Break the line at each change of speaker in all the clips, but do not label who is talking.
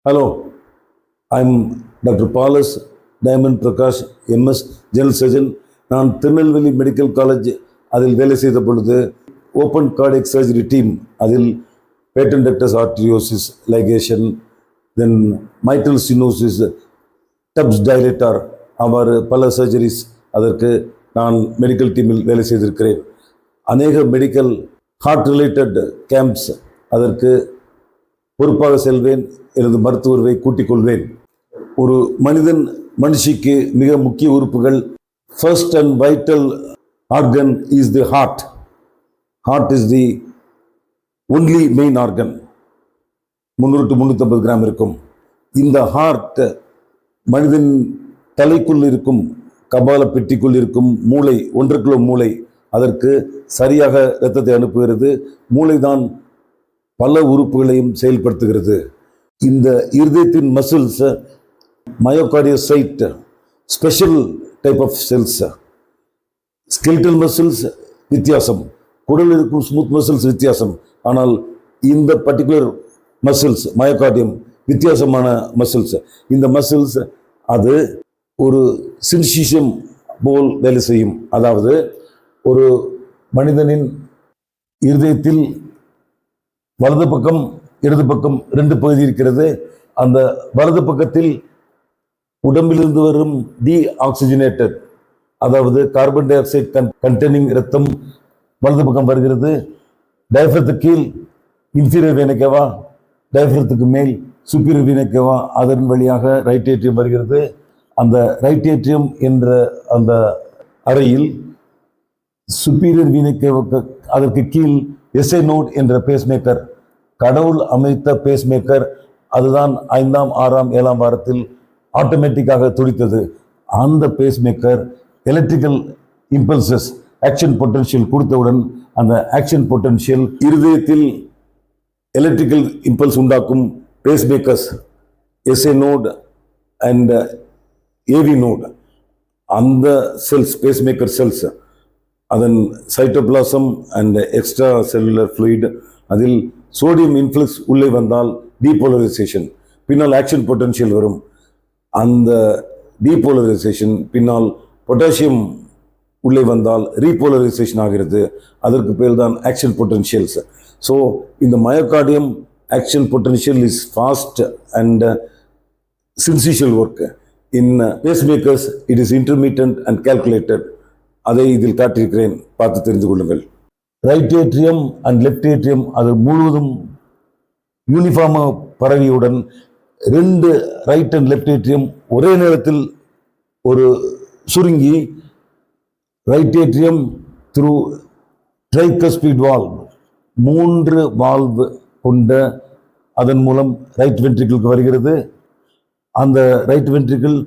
Hello, I'm Dr. Paulus Diamond Prakash, MS, General Surgeon. நான் Tirunelveli medical college அதில் வேலை செய்த பொழுது ஓப்பன் கார்டியக் சர்ஜரி டீம் அதில் பேட்டன் டக்டஸ் ஆர்டரியோசிஸ் லைகேஷன், தென் மைட்ரல் ஸ்டெனோசிஸ், டப்ஸ் டைலேட்டார் அவ்வாறு பல சர்ஜரிஸ் அதற்கு நான் மெடிக்கல் டீமில் வேலை செய்திருக்கிறேன். அநேக மெடிக்கல் ஹார்ட் ரிலேட்டட் கேம்ப்ஸ் அதற்கு பொறுப்பாக செல்வேன். எனது மருத்துவரை கூட்டிக் கொள்வேன். ஒரு மனுஷிக்கு மிக முக்கிய உறுப்புகள், first and vital organ is the heart. Heart is the only main organ. 300 to 350 gram இருக்கும். இந்த ஹார்ட் மனிதன் தலைக்குள் இருக்கும், கபால பெட்டிக்குள் இருக்கும் மூளை, 1 கிலோ மூளை, அதற்கு சரியாக இரத்தத்தை அனுப்புகிறது. மூளைதான் பல உறுப்புகளையும் செயல்படுத்துகிறது. இந்த இருதயத்தின் muscles myocardiocyte, special type of cells. Skeletal muscles வித்தியாசம், குடலில் இருக்கும் ஸ்மூத் மசில்ஸ் வித்தியாசம். ஆனால் இந்த பர்டிகுலர் மசில்ஸ் மயோகார்டியம் வித்தியாசமான மசில்ஸ். இந்த மசில்ஸ் அது ஒரு சின்சிஷம் போல் வேலை செய்யும். அதாவது ஒரு மனிதனின் இருதயத்தில் வலது பக்கம் இடது பக்கம் 2 பகுதி இருக்கிறது. அந்த வலது பக்கத்தில் உடம்பிலிருந்து வரும் டி ஆக்சிஜனேட்டட், அதாவது கார்பன் டை ஆக்சைடு கண்டெய்னிங் ரத்தம் வலது பக்கம் வருகிறது. டயஃப்ரத்துக்கு கீழ் இன்ஃபீரியர் வீனக்கவா, டயஃப்ரத்துக்கு மேல் சுப்பீரியர் வீனக்கவா, அதன் வழியாக ரைட் ஏட்ரியம் வருகிறது. அந்த ரைட் ஏட்ரியம் என்ற அந்த அறையில் சுப்பீரியர் வீனக்கவா, அதற்கு கீழ் எஸ்ஐ நோட் என்ற பேஸ்மேக்கர், கடவுள் அமைத்த பேஸ்மேக்கர். அதுதான் 5ஆம் 6ஆம் 7ஆம் வாரத்தில் ஆட்டோமேட்டிக்காக துடித்தது. அந்த pacemaker electrical impulses, action potential கொடுத்தவுடன் அந்த ஆக்ஷன் பொட்டன்ஷியல் இருதயத்தில் எலக்ட்ரிக்கல் இம்பல்ஸ் உண்டாக்கும் pacemakers, SA node and AV node, அந்த செல்ஸ் பேஸ்மேக்கர் செல்ஸ், அதன் cytoplasm and extracellular fluid, அதில் சோடியம் இன்ஃப்ளக்ஸ் உள்ளே வந்தால் டீபோலரைசேஷன், பின்னால் ஆக்ஷன் பொட்டன்ஷியல் வரும். அந்த டீபோலரைசேஷன் பின்னால் பொட்டாசியம் உள்ளே வந்தால் ரீபோலரைசேஷன் ஆகிறது. அதற்கு பேர் தான் ஆக்ஷன் பொட்டன்ஷியல்ஸ். ஸோ இந்த myocardium action potential is fast and syncytial work. In pacemakers it is intermediate and calculated. அதை இதில் காட்டியிருக்கிறேன், பார்த்து தெரிந்து கொள்ளுங்கள். Right atrium and left atrium அது முழுவதும் யூனிஃபார்மாக பரவியுடன் 2 ரைட் அண்ட் லெஃப்ட் ஏட்ரியம் ஒரே நேரத்தில் ஒரு சுருங்கி, right atrium through tricuspid valve, 3 valve கொண்ட, அதன் மூலம் ரைட் வென்ட்ரிக்கிளுக்கு வருகிறது. அந்த ரைட் வென்ட்ரிக்கிள்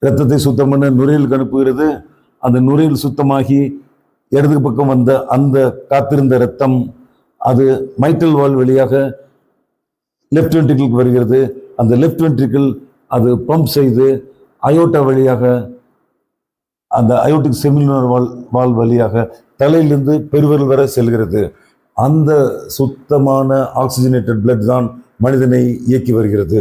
இரத்தத்தை சுத்தம் பண்ண நுரையீரலுக்கு அனுப்புகிறது. அந்த நுரையீரல் சுத்தமாகி இடது பக்கம் வந்த அந்த காத்திருந்த இரத்தம் அது மைட்ரல் வால்வ் வழியாக லெஃப்ட் வென்ட்ரிக்கிளுக்கு வருகிறது. அந்த லெஃப்ட் வென்ட்ரிக்கிள் அது பம்ப் செய்து அயோட்டா வழியாக, அந்த அயோட்டிக் செமினல் வால்வ் வழியாக தலையிலிருந்து பெருவிரல் வரை செல்கிறது. அந்த சுத்தமான ஆக்சிஜனேட்டட் பிளட் தான் மனிதனை இயக்கி வருகிறது.